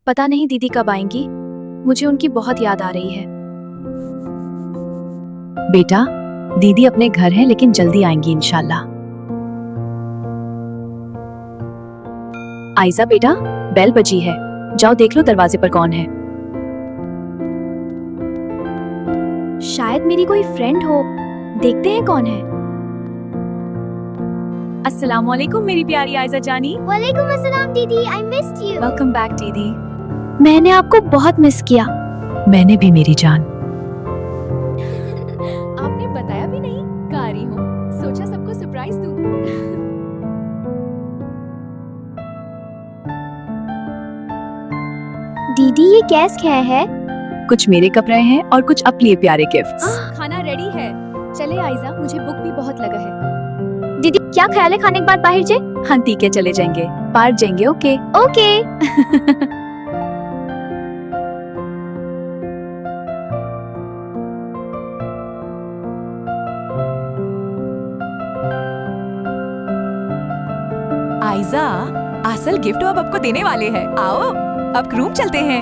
पता नहीं दीदी कब आएंगी, मुझे उनकी बहुत याद आ रही है। बेटा, दीदी अपने घर हैं लेकिन जल्दी आएंगी इंशाल्लाह। आयजा बेटा, बेल बजी है, जाओ देख लो दरवाजे पर कौन है। शायद मेरी कोई फ्रेंड हो, देखते हैं कौन है। अस्सलामुअलैकुम मेरी प्यारी आयजा जानी। वालेकुम अस्सलाम दीदी, I missed you. Welcome back दीदी। मैंने आपको बहुत मिस किया। मैंने भी मेरी जान। आपने बताया भी नहीं, कारी हूँ, सोचा सबको सरप्राइज दूं। दीदी ये कैस क्या है? कुछ मेरे कपड़े हैं और कुछ अपने लिए प्यारे गिफ्ट्स। खाना रेडी है, चले आयजा, मुझे भूख भी बहुत लगा है। दीदी क्या ख्याल है खाने के बाद बाहर जाए? हाँ ठीक है, चले जाएंगे, पार्क जाएंगे। Okay okay. आयजा, असल गिफ्ट अब आपको देने वाले हैं। आओ अब रूम चलते हैं।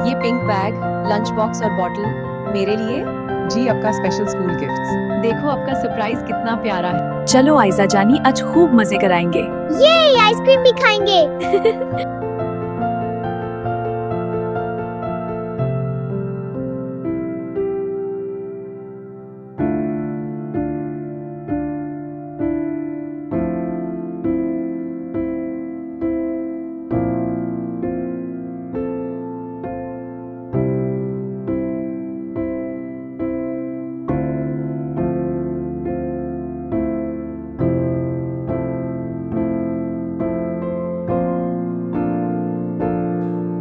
ये पिंक बैग, लंच बॉक्स और बॉटल मेरे लिए। जी आपका स्पेशल स्कूल गिफ्ट्स। देखो आपका सरप्राइज कितना प्यारा है। चलो आयजा जानी, आज खूब मजे कराएंगे। ये आइसक्रीम भी खाएंगे।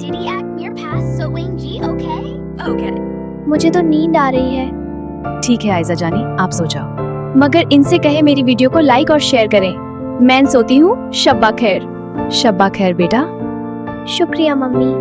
Did he act near past sewing G? Okay. Okay. मुझे तो नींद आ रही है, ठीक है आयजा जानी, आप सो जाओ। मगर इनसे कहे मेरी वीडियो को लाइक और शेयर करें। मैं सोती हूँ, शब्बा खैर। शब्बा खैर बेटा। शुक्रिया मम्मी।